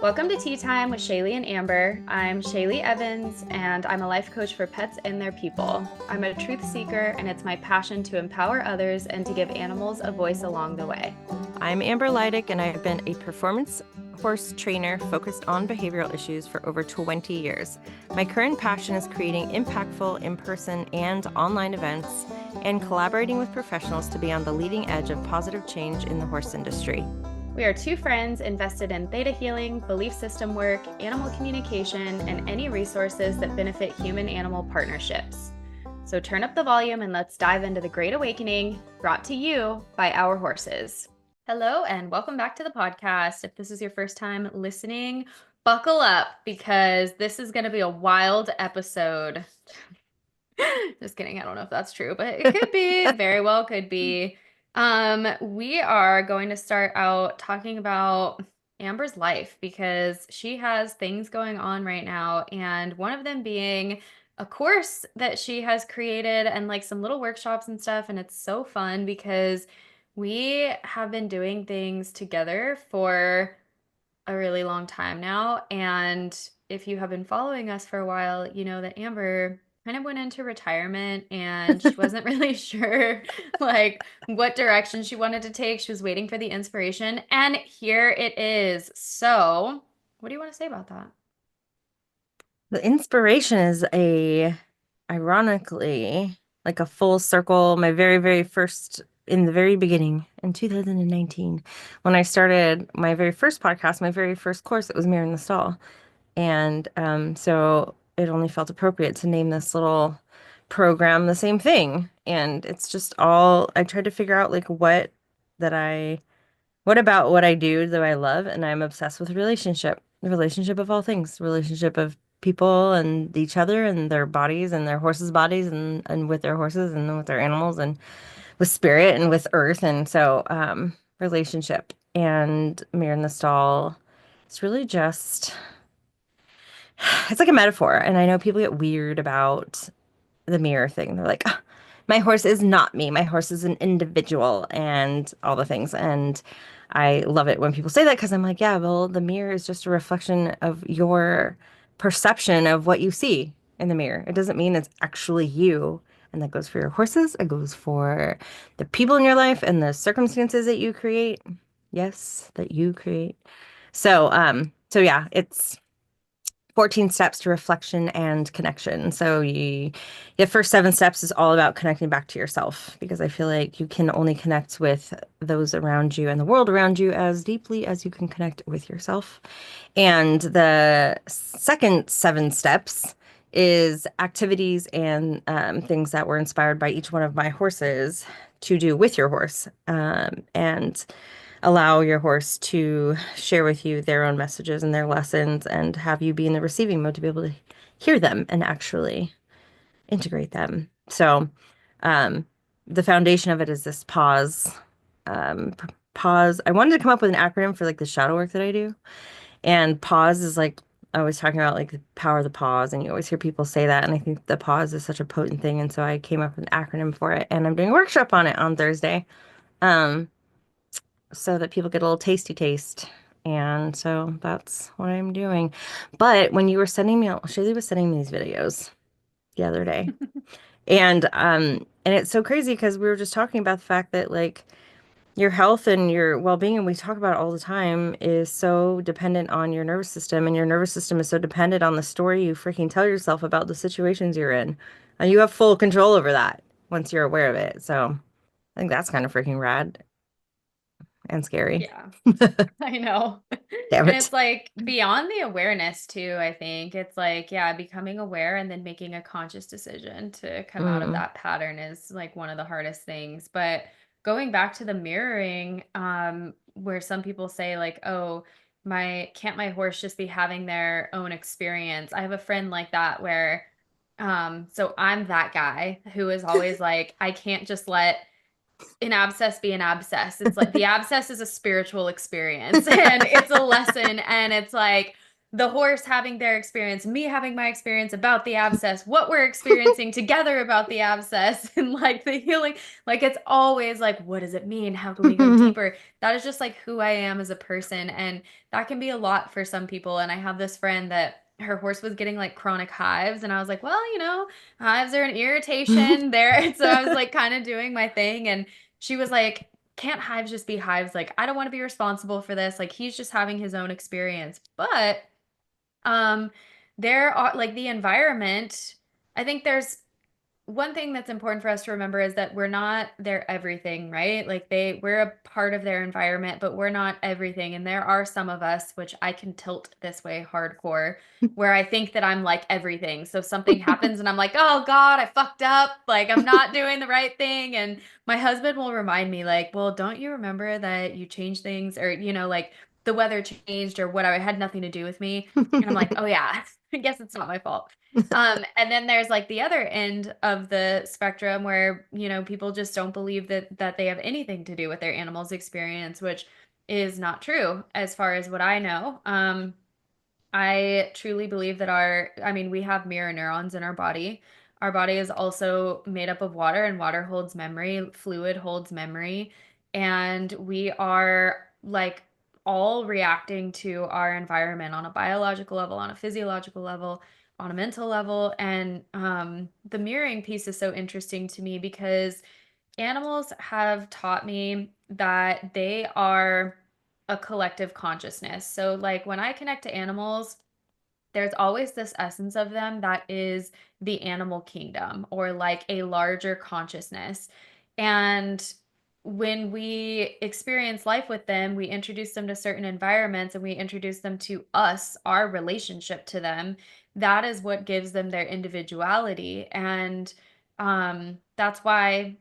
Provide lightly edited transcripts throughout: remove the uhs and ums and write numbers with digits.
Welcome to Tea Time with Shayleigh and Amber. I'm Shayleigh Evans, and I'm a life coach for pets and their people. I'm a truth seeker, and it's my passion to empower others and to give animals a voice along the way. I'm Amber Leidick, and I've been a performance horse trainer focused on behavioral issues for over 20 years. My current passion is creating impactful in-person and online events and collaborating with professionals to be on the leading edge of positive change in the horse industry. We are two friends invested in theta healing, belief system work, animal communication, and any resources that benefit human-animal partnerships. So turn up the volume and let's dive into the Great Awakening, brought to you by our horses. Hello, and welcome back to the podcast. If this is your first time listening, buckle up because this is going to be a wild episode. Just kidding. I don't know if that's true, but it could be. Very well could be. We are going to start out talking about Amber's life because she has things going on right now, and one of them being a course that she has created and like some little workshops and stuff. And it's so fun because we have been doing things together for a really long time now. And if you have been following us for a while, you know that Amber kind of went into retirement and she wasn't really sure like what direction she wanted to take. She was waiting for the inspiration, and here it is. So, what do you want to say about that? The inspiration is ironically, like a full circle. My very, very first, in the very beginning, in 2019, when I started my very first podcast, my very first course, it was Mirror in the Stall. And so it only felt appropriate to name this little program the same thing. And it's just all, I tried to figure out like that I, what about what I do I love? And I'm obsessed with relationship, the relationship of all things, relationship of people and each other and their bodies and their horses' bodies and with their horses and with their animals and with spirit and with earth. And so relationship and Mirror in the Stall, it's really just it's like a metaphor. And I know people get weird about the mirror thing. They're like, "Ah, my horse is not me. My horse is an individual and all the things." And I love it when people say that because I'm like, yeah, well, the mirror is just a reflection of your perception of what you see in the mirror. It doesn't mean it's actually you. And that goes for your horses. It goes for the people in your life and the circumstances that you create. Yes, that you create. So yeah, it's 14 steps to reflection and connection. So the first 7 steps is all about connecting back to yourself because I feel like you can only connect with those around you and the world around you as deeply as you can connect with yourself. And the second 7 steps is activities and things that were inspired by each one of my horses to do with your horse. And allow your horse to share with you their own messages and their lessons and have you be in the receiving mode to be able to hear them and actually integrate them. So, the foundation of it is this pause. Pause. I wanted to come up with an acronym for like the shadow work that I do. And pause is like, I was talking about like the power of the pause, and you always hear people say that. And I think the pause is such a potent thing. And so I came up with an acronym for it, and I'm doing a workshop on it on Thursday. Um, so that people get a little tasty taste. And so that's what I'm doing. But when you were sending me, Shayleigh was sending me these videos the other day. And it's so crazy because we were just talking about the fact that like your health and your well-being, and we talk about it all the time, is so dependent on your nervous system, and your nervous system is so dependent on the story you freaking tell yourself about the situations you're in. And you have full control over that once you're aware of it. So I think that's kind of freaking rad and scary. Yeah, I know. Damn And it. it's like beyond the awareness too, I think. It's like, yeah, becoming aware and then making a conscious decision to come out of Mm. that pattern is like one of the hardest things. But going back to the mirroring, where some people say like, oh, my horse just be having their own experience? I have a friend like that where so I'm that guy who is always like, I can't just let an abscess be an abscess. It's like the abscess is a spiritual experience and it's a lesson, and it's like the horse having their experience, me having my experience about the abscess, what we're experiencing together about the abscess, and like the healing. Like it's always like, what does it mean? How can we go deeper? That is just like who I am as a person. And that can be a lot for some people. And I have this friend that her horse was getting like chronic hives. And I was like, well, hives are an irritation there. And so I was like kind of doing my thing. And she was like, can't hives just be hives? Like, I don't want to be responsible for this. Like, he's just having his own experience. But um, there are like the environment. I think there's one thing that's important for us to remember is that we're not their everything, right? Like we're a part of their environment, but we're not everything. And there are some of us, which I can tilt this way hardcore, where I think that I'm like everything. So something happens and I'm like, oh God, I fucked up. Like I'm not doing the right thing. And my husband will remind me, like, well, don't you remember that you changed things or, like the weather changed or whatever. It had nothing to do with me. And I'm like, oh yeah, I guess it's not my fault. And then there's like the other end of the spectrum where, people just don't believe that they have anything to do with their animal's experience, which is not true as far as what I know. I truly believe that I mean, we have mirror neurons in our body. Our body is also made up of water, and water holds memory, fluid holds memory. And we are like all reacting to our environment on a biological level, on a physiological level, on a mental level. And the mirroring piece is so interesting to me because animals have taught me that they are a collective consciousness. So, like, when I connect to animals, there's always this essence of them that is the animal kingdom or like a larger consciousness. And when we experience life with them, we introduce them to certain environments and we introduce them to us, our relationship to them. That is what gives them their individuality. And that's why,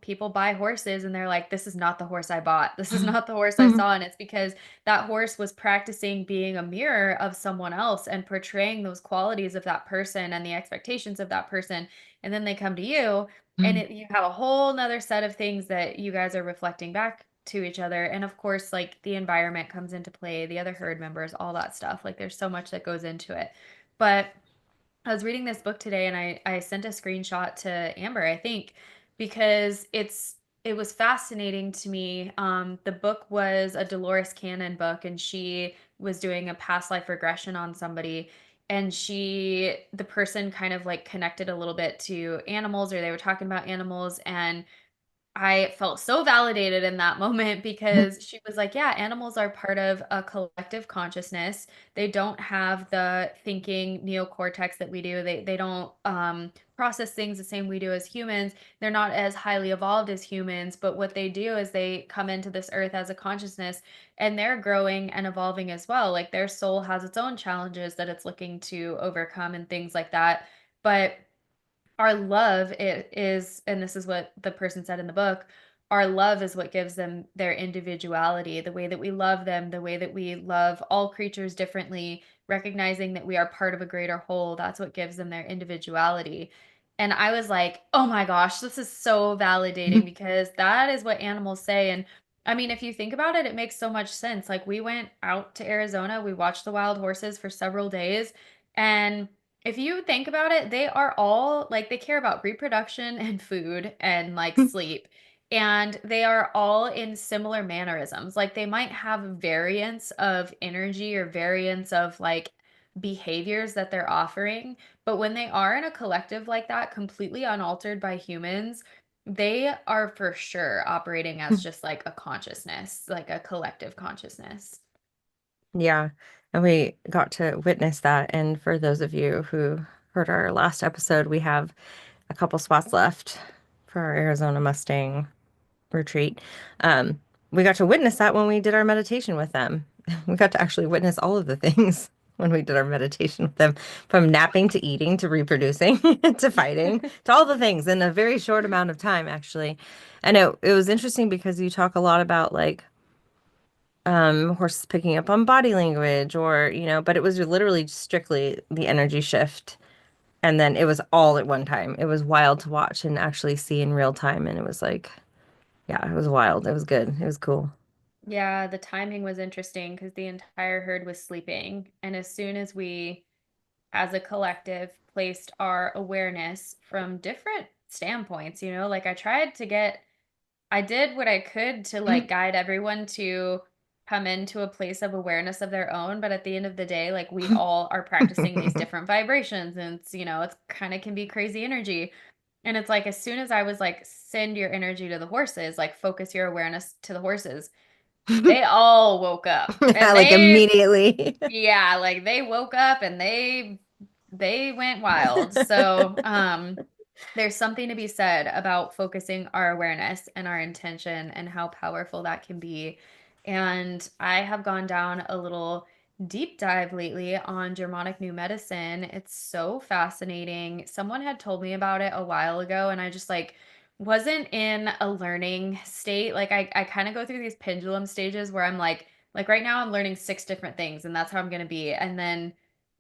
people buy horses and they're like, this is not the horse I bought. This is not the horse I saw. And it's because that horse was practicing being a mirror of someone else and portraying those qualities of that person and the expectations of that person. And then they come to you and you have a whole nother set of things that you guys are reflecting back to each other. And of course, like the environment comes into play, the other herd members, all that stuff. Like there's so much that goes into it. But I was reading this book today and I sent a screenshot to Amber, I think, because it was fascinating to me. The book was a Dolores Cannon book and she was doing a past life regression on somebody and the person kind of like connected a little bit to animals or they were talking about animals and I felt so validated in that moment because she was like, yeah, animals are part of a collective consciousness. They don't have the thinking neocortex that we do. They don't process things the same we do as humans. They're not as highly evolved as humans, but what they do is they come into this earth as a consciousness and they're growing and evolving as well. Like their soul has its own challenges that it's looking to overcome and things like that. But our love it is, and this is what the person said in the book, our love is what gives them their individuality, the way that we love them, the way that we love all creatures differently, recognizing that we are part of a greater whole. That's what gives them their individuality. And I was like, oh my gosh, this is so validating because that is what animals say. And I mean, if you think about it, it makes so much sense. Like we went out to Arizona, we watched the wild horses for several days, and if you think about it, they are all like they care about reproduction and food and like sleep. And they are all in similar mannerisms. Like they might have variants of energy or variants of like behaviors that they're offering. But when they are in a collective like that, completely unaltered by humans, they are for sure operating as just like a consciousness, like a collective consciousness. Yeah, and we got to witness that. And for those of you who heard our last episode, we have a couple spots left for our Arizona Mustang retreat. Um, we got to witness that when we did our meditation with them. We got to actually witness all of the things when we did our meditation with them, from napping to eating to reproducing to fighting to all the things in a very short amount of time, actually. I know it was interesting because you talk a lot about like horses picking up on body language or, but it was literally strictly the energy shift. And then it was all at one time. It was wild to watch and actually see in real time. And it was like, yeah, it was wild. It was good. It was cool. Yeah, the timing was interesting because the entire herd was sleeping. And as soon as we, as a collective, placed our awareness from different standpoints, like I did what I could to like guide everyone to come into a place of awareness of their own. But at the end of the day, like we all are practicing these different vibrations and it's kind of can be crazy energy. And it's like, as soon as I was like, send your energy to the horses, like focus your awareness to the horses, they all woke up and Like immediately. yeah, like they woke up and they went wild. So, there's something to be said about focusing our awareness and our intention and how powerful that can be. And I have gone down a little deep dive lately on Germanic New Medicine. It's so fascinating. Someone had told me about it a while ago, and I just like wasn't in a learning state. Like I kind of go through these pendulum stages where I'm like right now I'm learning six different things and that's how I'm gonna be. And then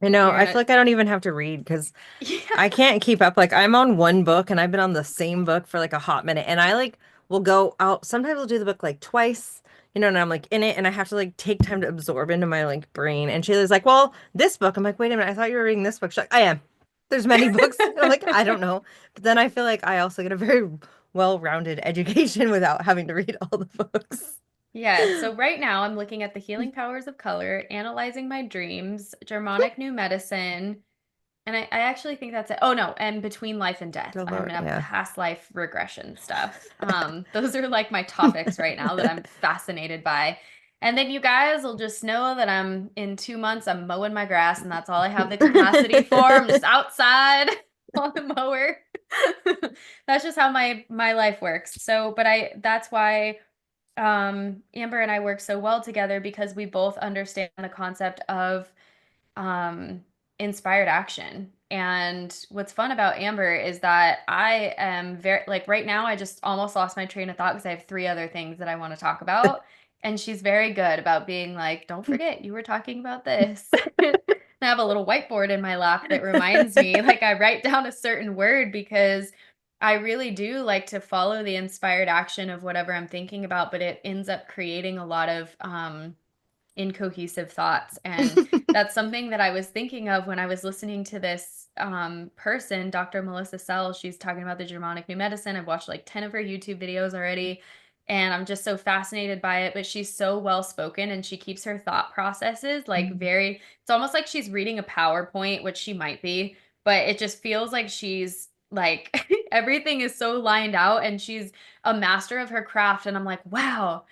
I know. you're I gonna feel like I don't even have to read because yeah. I can't keep up. Like I'm on one book and I've been on the same book for like a hot minute. And I like will go out. Sometimes I'll do the book like twice, and I'm like in it and I have to like take time to absorb into my like brain. And Shayla's like, well, this book. I'm like, wait a minute, I thought you were reading this book. She's like, I am. There's many books. And I'm like, I don't know. But then I feel like I also get a very well-rounded education without having to read all the books. Yeah, so right now I'm looking at the healing powers of color, analyzing my dreams, Germanic New Medicine, and I actually think that's it. Oh no, and between life and death. The I'm Lord, gonna have yeah. past life regression stuff. Those are like my topics right now that I'm fascinated by. And then you guys will just know that I'm in 2 months, I'm mowing my grass, and that's all I have the capacity for. I'm just outside on the mower. That's just how my life works. So, but I that's why Amber and I work so well together because we both understand the concept of um, inspired action. And what's fun about Amber is that I am very, like, right now, I just almost lost my train of thought because I have three other things that I want to talk about. And she's very good about being like, don't forget, you were talking about this. And I have a little whiteboard in my lap that reminds me, like, I write down a certain word because I really do like to follow the inspired action of whatever I'm thinking about, but it ends up creating a lot of incohesive thoughts. And that's something that I was thinking of when I was listening to this person, Dr. Melissa Sell. She's talking about the Germanic New Medicine. I've watched like 10 of her YouTube videos already. And I'm just so fascinated by it. But she's so well spoken and she keeps her thought processes like it's almost like she's reading a PowerPoint, which she might be, but it just feels like she's like everything is so lined out and she's a master of her craft. And I'm like, wow,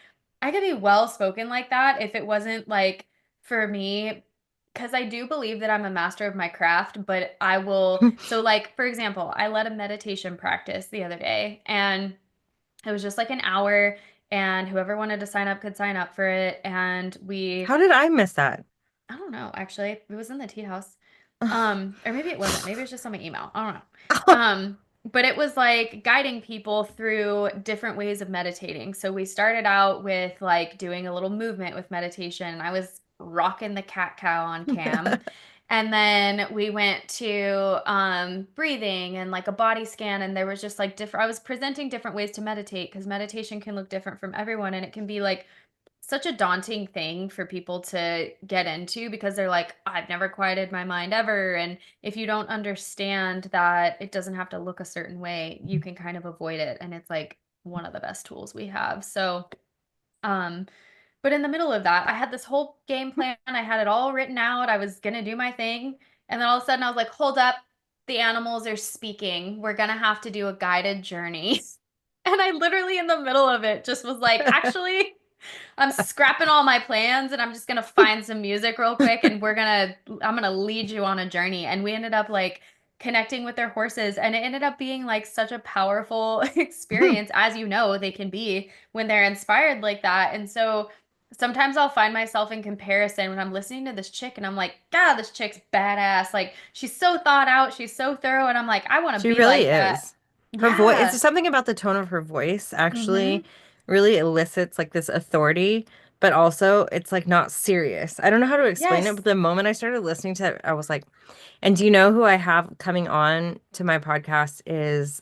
I could be well spoken like that if it wasn't like for me, because I do believe that I'm a master of my craft, but I will. So, like, for example, I led a meditation practice the other day, and it was just like an hour, and whoever wanted to sign up could sign up for it. And we How did I miss that? I don't know, actually. It was in the tea house. Or maybe it wasn't. Maybe it was just on my email. I don't know. But it was like guiding people through different ways of meditating. So we started out with like doing a little movement with meditation. I was rocking the cat cow on cam. And then we went to breathing and like a body scan. And there was just like different, I was presenting different ways to meditate because meditation can look different from everyone. And it can be like such a daunting thing for people to get into because they're like, I've never quieted my mind ever. And if you don't understand that it doesn't have to look a certain way, you can kind of avoid it. And it's like one of the best tools we have. So, um, but in the middle of that, I had this whole game plan. I had it all written out. I was going to do my thing. And then all of a sudden I was like, hold up, the animals are speaking. We're going to have to do a guided journey. And I literally in the middle of it just was like, actually, I'm scrapping all my plans and I'm just gonna find some music real quick and I'm gonna lead you on a journey. And we ended up like connecting with their horses and it ended up being like such a powerful experience, as you know, they can be when they're inspired like that. And so sometimes I'll find myself in comparison when I'm listening to this chick and I'm like, God, this chick's badass. Like she's so thought out, she's so thorough, and I'm like, I want to She be really like that. is. Her voice, Yeah. it's something about the tone of her voice Mm-hmm. actually really elicits like this authority, but also it's like not serious. I don't know how to explain it, Yes. but the moment I started listening to it, I was like, and do you know who I have coming on to my podcast is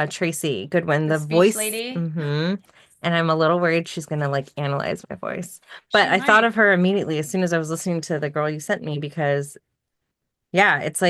Tracy Goodwin, The the speech voice. lady. And I'm a little worried she's gonna like analyze my voice. But She I thought might. of her immediately as soon as I was listening to the girl you sent me because yeah, it's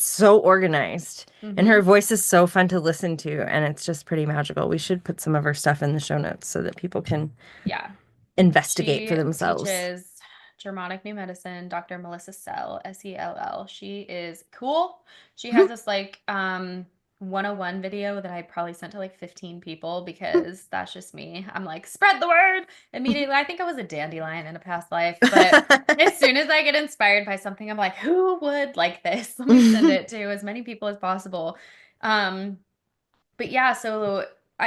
so organized. And her Mm-hmm. voice is so fun to listen to, and it's just pretty magical. We should put some of her stuff in the show notes so that people can Yeah. investigate for She themselves. teaches Germanic New Medicine, Dr. Melissa Sell, Sell. She is cool. She has this like 101 video that I probably sent to like 15 people because that's just me. I'm like, spread the word immediately. I think I was a dandelion in a past life, but as soon as I get inspired by something, I'm like, who would like this? Let me send it to as many people as possible. Um, but yeah, so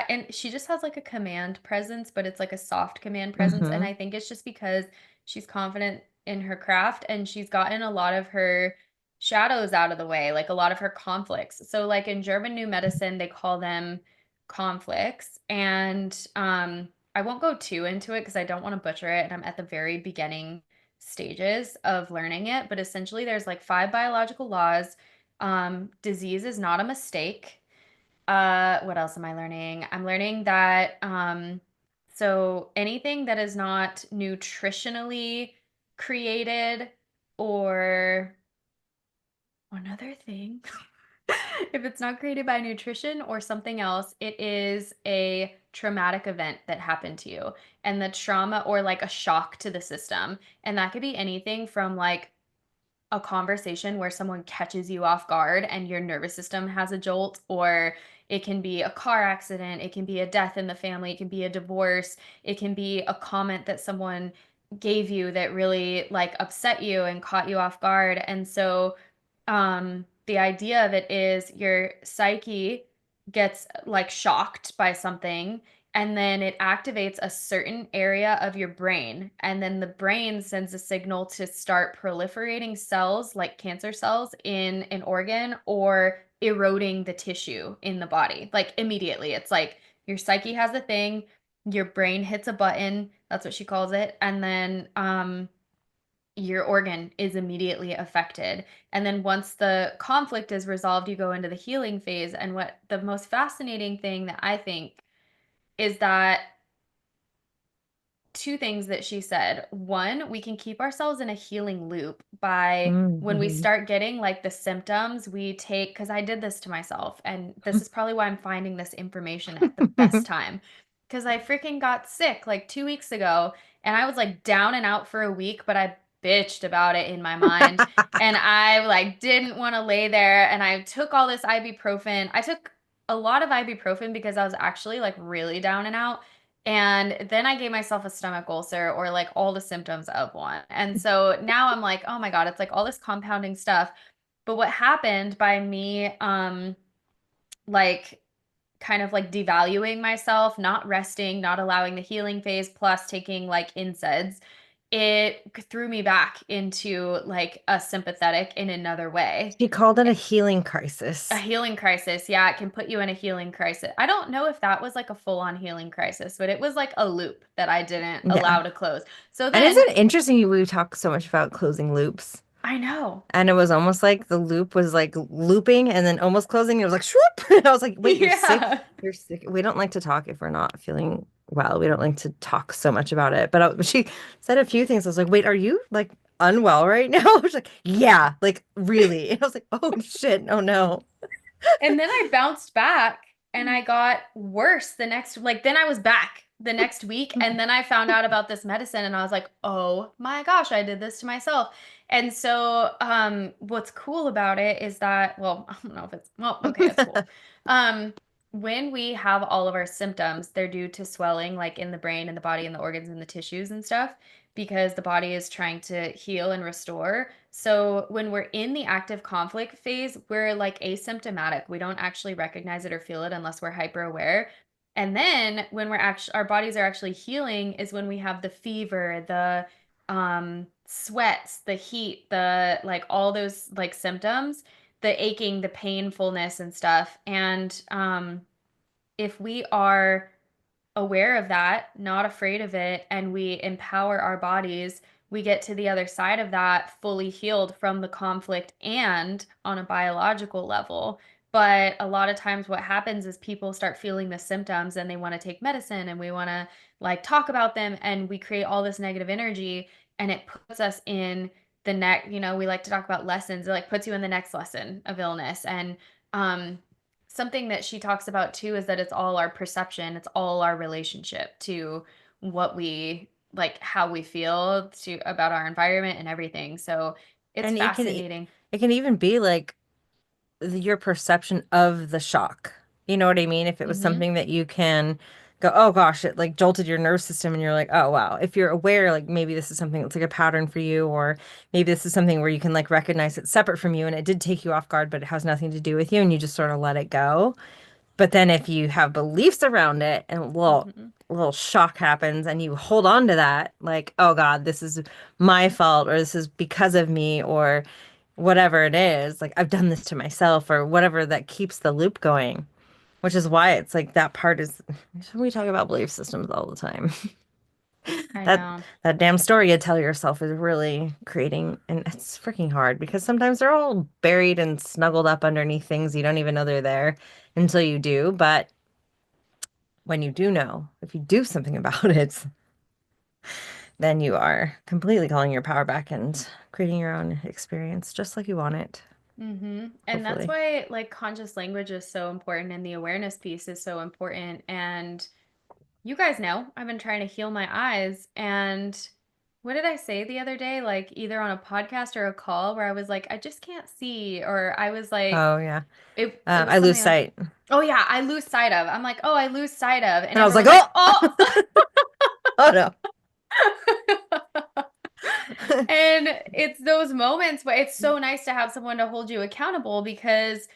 and she just has like a command presence, but it's like a soft command presence. And Hmm. I think it's just because she's confident in her craft and she's gotten a lot of her shadows out of the way, like a lot of her conflicts. So, like in German New Medicine, they call them conflicts. And I won't go too into it because I don't want to butcher it. And I'm at the very beginning stages of learning it. But essentially, there's like five biological laws. Disease is not a mistake. What else am I learning? I'm learning that so anything that is not nutritionally created or another thing, if it's not created by nutrition or something else, it is a traumatic event that happened to you. And the trauma or like a shock to the system. And that could be anything from like a conversation where someone catches you off guard and your nervous system has a jolt, or it can be a car accident, it can be a death in the family, it can be a divorce, it can be a comment that someone gave you that really like upset you and caught you off guard. And so the idea of it is your psyche gets like shocked by something and then it activates a certain area of your brain and then the brain sends a signal to start proliferating cells like cancer cells in an organ or eroding the tissue in the body like immediately. It's like your psyche has a thing, your brain hits a button, that's what she calls it, and then your organ is immediately affected. And then once the conflict is resolved, you go into the healing phase. And what the most fascinating thing that I think is that two things that she said. One, we can keep ourselves in a healing loop by when we Hmm. start getting like the symptoms, we take, because I did this to myself, and this is probably why I'm finding this information at the best time. Because I freaking got sick like 2 weeks ago, and I was like down and out for a week, but I bitched about it in my mind. And I like didn't want to lay there, and I took all this ibuprofen. I took a lot of ibuprofen because I was actually like really down and out. And then I gave myself a stomach ulcer or like all the symptoms of one. And so now I'm like, oh my God, it's like all this compounding stuff. But what happened by me like kind of like devaluing myself, not resting, not allowing the healing phase, plus taking like NSAIDs, it threw me back into like a sympathetic in another way. She called it a healing A crisis. healing crisis. Yeah, it can put you in a healing crisis. I don't know if that was like a full-on healing crisis, but it was like a loop that I didn't Yeah. allow to close. So And isn't then it interesting we talk so much about closing loops? I know. And it was almost like the loop was like looping and then almost closing. It was like, swoop. And I was like, wait, you're sick. Yeah. You're sick. We don't like to talk if we're not feeling well. We don't like to talk so much about it. But she said a few things. I was like, wait, are you like unwell right now? I was like, yeah, like really. And I was like, oh shit. Oh no. And then I bounced back and I got worse the next, like, then I was back the next week. And then I found out about this medicine and I was like, oh my gosh, I did this to myself. And so, what's cool about it is that, well, I don't know if it's, well, okay, it's cool. Um, when we have all of our symptoms, they're due to swelling, like in the brain and the body and the organs and the tissues and stuff, because the body is trying to heal and restore. So when we're in the active conflict phase, we're like asymptomatic. We don't actually recognize it or feel it unless we're hyper aware. And then when we're actually our bodies are actually healing is when we have the fever, the sweats, the heat, the like all those like symptoms, the aching, the painfulness and stuff. And if we are aware of that, not afraid of it, and we empower our bodies, we get to the other side of that fully healed from the conflict and on a biological level. But a lot of times what happens is people start feeling the symptoms and they want to take medicine and we want to like talk about them and we create all this negative energy and it puts us in the next, we like to talk about lessons. It like puts you in the next lesson of illness. And um something that she talks about too is that it's all our perception, it's all our relationship to what we like how we feel to about our environment and everything. So it's And fascinating. it can even be like your perception of the shock. You know what I mean? If it was Mhm. something that you can go, oh gosh, it like jolted your nerve system and you're like, oh wow. If you're aware, like maybe this is something that's like a pattern for you, or maybe this is something where you can like recognize it's separate from you and it did take you off guard, but it has nothing to do with you and you just sort of let it go. But then if you have beliefs around it and Mhm. a little shock happens and you hold on to that, like, oh God, this is my fault or this is because of me or whatever it is, like I've done this to myself or whatever that keeps the loop going, which is why it's like that part is we talk about belief systems all the time. I That know. that damn story you tell yourself is really creating, and it's freaking hard because sometimes they're all buried and snuggled up underneath things you don't even know they're there until you do. But when you do know, if you do something about it, then you are completely calling your power back and creating your own experience just like you want it, And that's hopefully. why like conscious language is so important and the awareness piece is so important. And you guys know, I've been trying to heal my eyes. And what did I say the other day? Like either on a podcast or a call where I was like, I just can't see, or I was like, Oh yeah. it was I lose something like, sight. oh yeah, I lose sight of. I'm like, oh, I lose sight of. And And I was like, everyone's like, oh, oh. oh no. And it's those moments, but it's so nice to have someone to hold you accountable because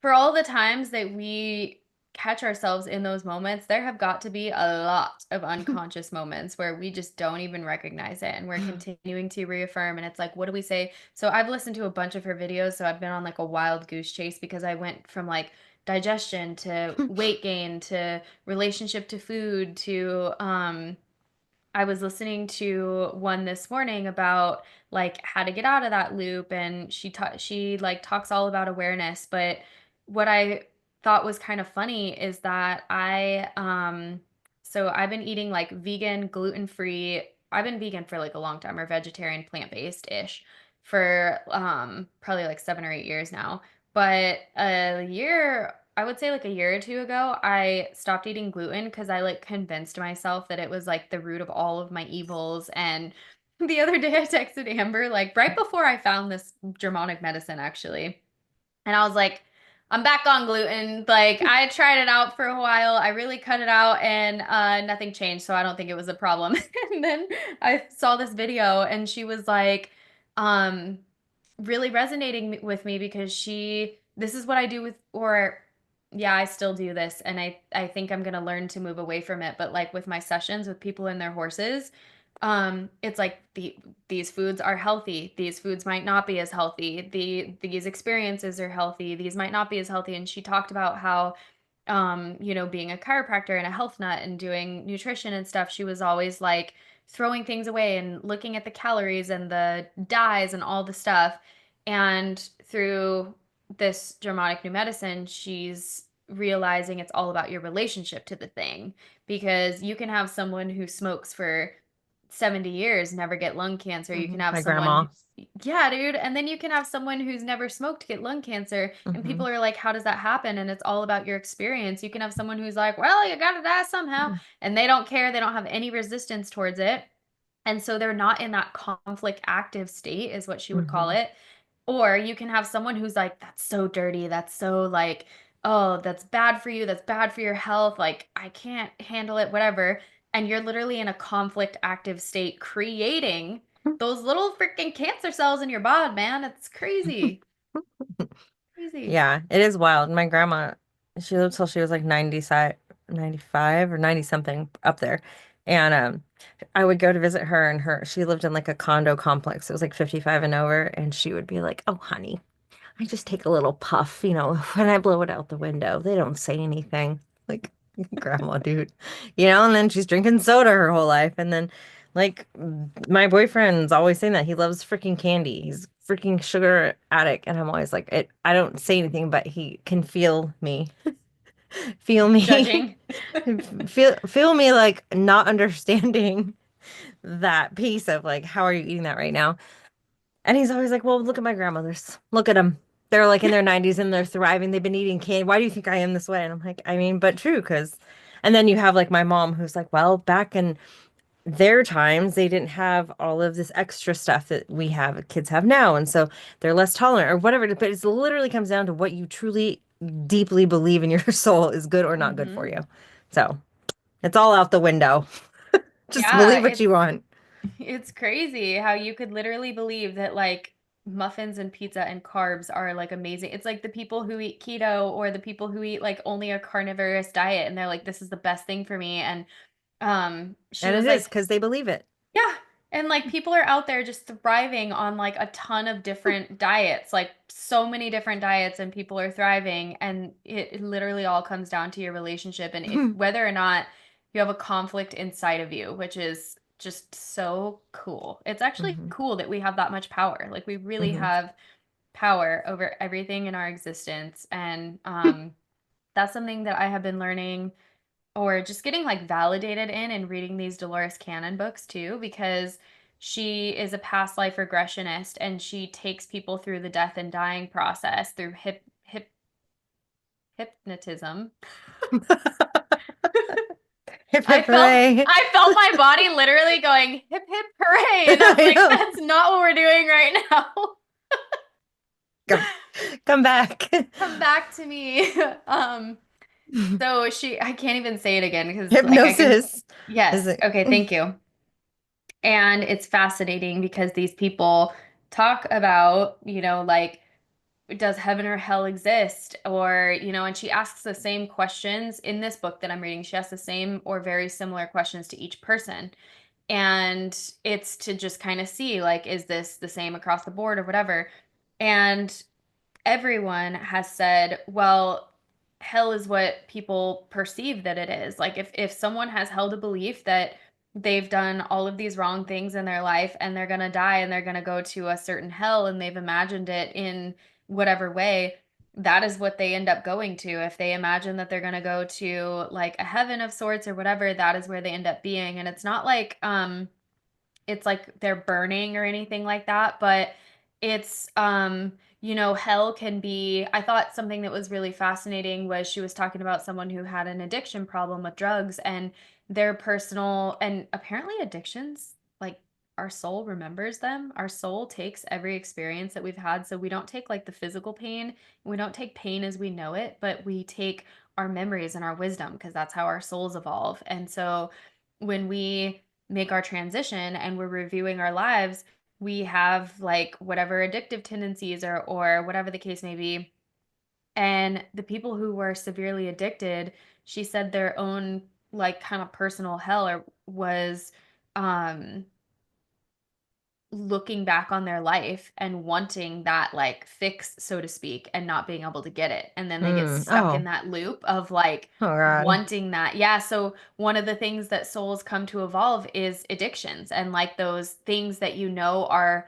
for all the times that we catch ourselves in those moments, there have got to be a lot of unconscious moments where we just don't even recognize it and we're continuing to reaffirm. And it's like, what do we say? So I've listened to a bunch of her videos. So I've been on like a wild goose chase because I went from like digestion to weight gain to relationship to food to I was listening to one this morning about like how to get out of that loop and she like talks all about awareness, but what I thought was kind of funny is that so I've been eating like vegan, gluten-free. I've been vegan for like a long time or vegetarian, plant-based-ish for probably like 7 or 8 years now. But I would say like a year or two ago, I stopped eating gluten because I like convinced myself that it was like the root of all of my evils. And the other day I texted Amber, like right before I found this Germanic medicine actually. And I was like, I'm back on gluten. Like I tried it out for a while. I really cut it out and nothing changed. So I don't think it was a problem. And then I saw this video and she was like, um, really resonating with me because this is what I do with, or yeah, I still do this. And I think I'm going to learn to move away from it. But like with my sessions with people and their horses, it's like these foods are healthy, these foods might not be as healthy, these experiences are healthy, these might not be as healthy. And she talked about how being a chiropractor and a health nut and doing nutrition and stuff, she was always like throwing things away and looking at the calories and the dyes and all the stuff. And through this Germanic New Medicine, she's realizing it's all about your relationship to the thing because you can have someone who smokes for 70 years never get lung cancer. You can have My someone, grandma. yeah, dude. And then you can have someone who's never smoked get lung cancer. And Hmm. people are like, how does that happen? And it's all about your experience. You can have someone who's like, well, you gotta die somehow. And they don't care. They don't have any resistance towards it. And so they're not in that conflict active state, is what she would call Hmm. it. Or you can have someone who's like, that's so dirty. That's so like, oh, that's bad for you. That's bad for your health. Like, I can't handle it, whatever. And you're literally in a conflict active state, creating those little freaking cancer cells in your body, man. It's crazy. Crazy. Yeah, it is wild. My grandma, she lived till she was like 95 or 90 something up there. And I would go to visit her and she lived in like a condo complex. It was like 55 and over. And she would be like, oh, honey, I just take a little puff, when I blow it out the window. They don't say anything. Like, grandma, dude. And then she's drinking soda her whole life. And then, like, my boyfriend's always saying that he loves freaking candy. He's freaking sugar addict, and I'm always like, I don't say anything, but he can feel me, feel me, Judging. feel me like not understanding that piece of like, how are you eating that right now? And he's always like, well, look at my grandmothers. Look at them. They're like in their 90s and they're thriving. They've been eating candy. Why do you think I am this way? And I'm like, I mean, but true, because, and then you have like my mom who's like, well, back in their times, they didn't have all of this extra stuff that we have, kids have now. And so they're less tolerant or whatever. But it literally comes down to what you truly deeply believe in your soul is good or not good for Hmm. you. So it's all out the window. Just Yeah, believe what you want. it's crazy how you could literally believe that like muffins and pizza and carbs are like amazing. It's like the people who eat keto or the people who eat like only a carnivorous diet and they're like this is the best thing for me and she And it was is like because they believe it. yeah. And like people are out there just thriving on like a ton of different diets, like so many different diets, and people are thriving. And it literally all comes down to your relationship and if whether or not you have a conflict inside of you, which is just so cool. It's actually Hmm. cool that we have that much power. Like we really Hmm. have power over everything in our existence. And that's something that I have been learning or just getting like validated in and reading these Dolores Cannon books too, because she is a past life regressionist and she takes people through the death and dying process through hypnotism. Hip I hip felt hooray. I felt my body literally going hip hip hooray, and I was I like, know. that's not what we're doing right now. Come, come back. Come back to me. Um, so I can't even say it again because like I can. Hypnosis is Yes. it? Okay. Thank you. And it's fascinating because these people talk about, like, does heaven or hell exist? Or, and she asks the same questions in this book that I'm reading. She asks the same or very similar questions to each person. And it's to just kind of see, like, is this the same across the board or whatever? And everyone has said, well, hell is what people perceive that it is. Like if someone has held a belief that they've done all of these wrong things in their life and they're going to die and they're going to go to a certain hell and they've imagined it in whatever way, that is what they end up going to. If they imagine that they're going to go to like a heaven of sorts or whatever, that is where they end up being. And it's like they're burning or anything like that, but it's hell can be. I thought something that was really fascinating was she was talking about someone who had an addiction problem with drugs and their personal and apparently addictions, like our soul remembers them. Our soul takes every experience that we've had, so we don't take like the physical pain, we don't take pain as we know it, but we take our memories and our wisdom because that's how our souls evolve. And so when we make our transition and we're reviewing our lives, we have like whatever addictive tendencies or whatever the case may be. And the people who were severely addicted, she said their own like kind of personal hell or was um looking back on their life and wanting that like fix, so to speak, and not being able to get it. And then they get Mm. stuck in Oh, that loop of like oh God. wanting that. Yeah. So one of the things that souls come to evolve is addictions and like those things that are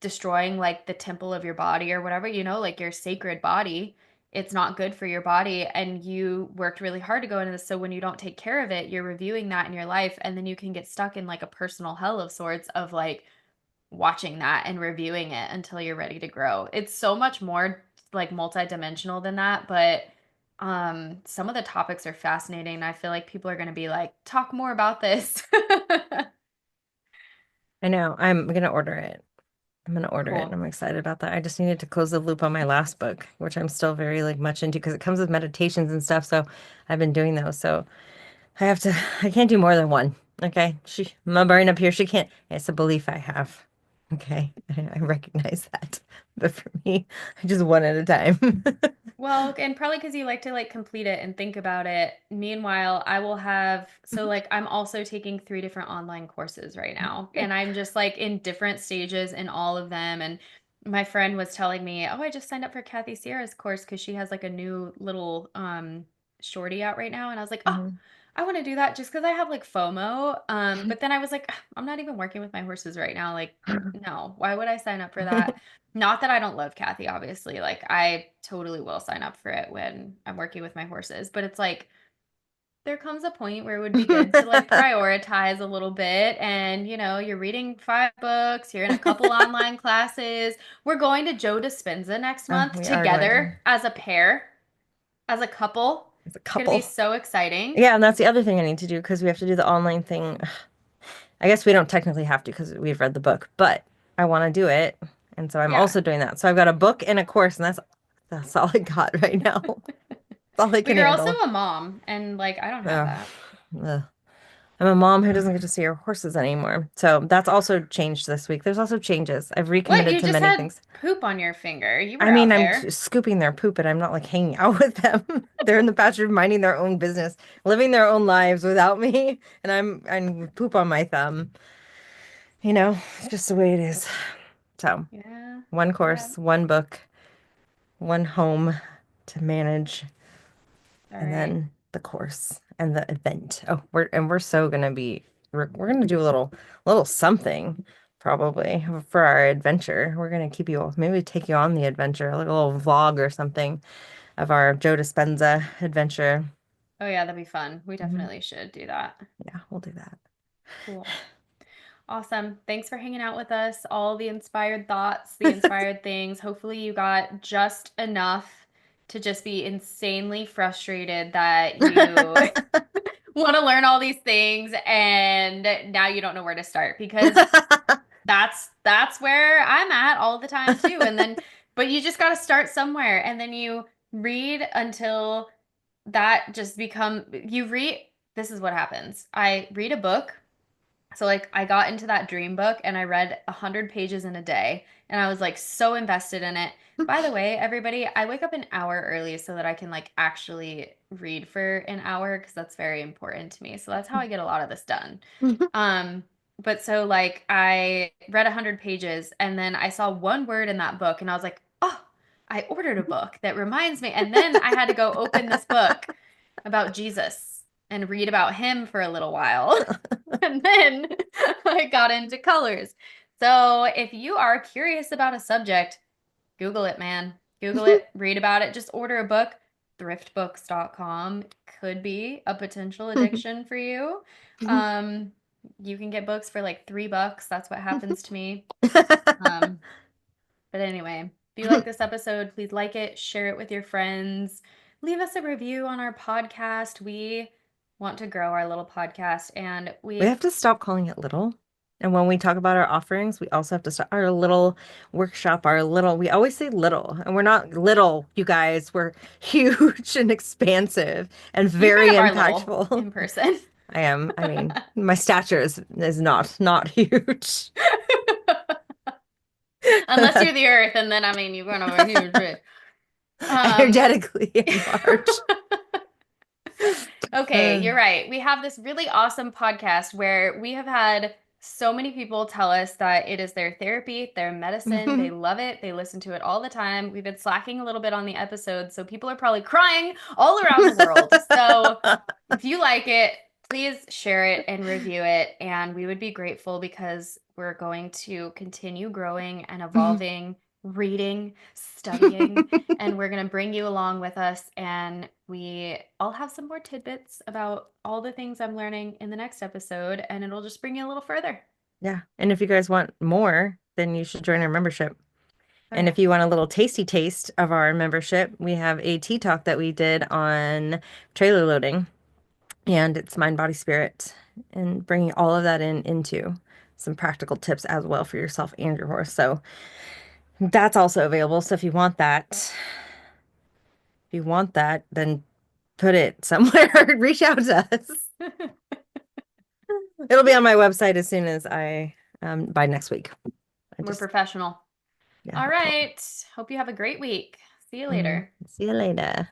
destroying like the temple of your body or whatever, like your sacred body. It's not good for your body and you worked really hard to go into this. So when you don't take care of it, you're reviewing that in your life and then you can get stuck in like a personal hell of sorts of like watching that and reviewing it until you're ready to grow. It's so much more like multidimensional than that, but some of the topics are fascinating. I feel like people are going to be like, talk more about this. I know. I'm gonna order it. I'm gonna order it, and Cool. I'm excited about that. I just needed to close the loop on my last book, which I'm still very like much into because it comes with meditations and stuff. So I've been doing those. So I have to. I can't do more than one. Okay. My brain up here. She can't. It's a belief I have. Okay. I recognize that. But for me, I just one at a time. Well, and probably because you like to like complete it and think about it. Meanwhile, I will have, so like I'm also taking three different online courses right now, and I'm just like in different stages in all of them. And my friend was telling me, oh, I just signed up for Kathy Sierra's course because she has like a new little shorty out right now. And I was like, oh, Mhm. I want to do that just because I have like FOMO. But then I was like, "Ugh, I'm not even working with my horses right now. Like, no, why would I sign up for that? Not that I don't love Kathy, obviously. Like, I totally will sign up for it when I'm working with my horses. But it's like, there comes a point where it would be good to like prioritize a little bit. And, you're reading 5 books, you're in a couple online classes. We're going to Joe Dispenza next Oh, month we are going to. together as a pair, as a couple. As a It's going to be couple. so exciting. Yeah, and that's the other thing I need to do because we have to do the online thing. I guess we don't technically have to because we've read the book, but I want to do it. And so I'm Yeah. also doing that. So I've got a book and a course, and that's all I got right now. That's all I But can you're also handle. a mom, and like I don't have Ugh, that. ugh. I'm a mom who doesn't get to see her horses anymore. So that's also changed this week. There's also changes. I've What? recommitted You to just many had things. poop on your finger. You I were mean, out I'm there. scooping their poop, but I'm not like hanging out with them. They're in the pasture minding their own business, living their own lives without me, and I'm poop on my thumb. It's just the way it is. So, Yeah. one Yeah. course, one book, one home to manage, All and right. then the course and the event. Oh, we're so gonna be we're gonna do a little something probably for our adventure. We're gonna keep you maybe take you on the adventure, like a little vlog or something of our Joe Dispenza adventure. Oh yeah, that'd be fun. We Mhm. definitely should do that. Yeah, we'll do that. Cool. Awesome. Thanks for hanging out with us. All the inspired thoughts, the inspired things. Hopefully, you got just enough to just be insanely frustrated that you want to learn all these things and now you don't know where to start because that's where I'm at all the time too. And then but you just got to start somewhere and then you read until that just become you read this is what happens. I read a book so like I got into that dream book and I read 100 pages in a day and I was like so invested in it. By the way, everybody, I wake up an hour early so that I can like actually read for an hour because that's very important to me. So that's how I get a lot of this done. Um, but so like I read 100 pages and then I saw one word in that book and I was like, oh, I ordered a book that reminds me. And then I had to go open this book about Jesus and read about him for a little while. And then I got into colors. So if you are curious about a subject, Google it, man. Google it, read about it, just order a book. Thriftbooks.com could be a potential addiction for you. Um, you can get books for like $3. That's what happens to me. Um, but anyway, if you like this episode, please like it, share it with your friends, leave us a review on our podcast. We want to grow our little podcast and We we have to stop calling it little. And when we talk about our offerings, we also have to start our little workshop, we always say little, and we're not little, you guys. We're huge and expansive and you kind very of are little impactful. in person. I mean, my stature is not huge. Unless you're the earth, and then I mean you're going over huge. Um Energetically in March. Okay, you're right. We have this really awesome podcast where we have had so many people tell us that it is their therapy, their medicine. They love it. They listen to it all the time. We've been slacking a little bit on the episodes, so people are probably crying all around the world. So if you like it, please share it and review it. And we would be grateful because we're going to continue growing and evolving, reading, studying, and we're going to bring you along with us. And I'll have some more tidbits about all the things I'm learning in the next episode, and it'll just bring you a little further. Yeah. And if you guys want more, then you should join our membership. Oh, And yeah. if you want a little tasty taste of our membership, we have a tea talk that we did on trailer loading, and it's mind, body, spirit, and bringing all of that into some practical tips as well for yourself and your horse. So that's also available. So if you want that, then put it somewhere. Reach out to us. It'll be on my website as soon as by next week. I We're just, professional. yeah, All no problem. right. Hope you have a great week. See you later. See you later.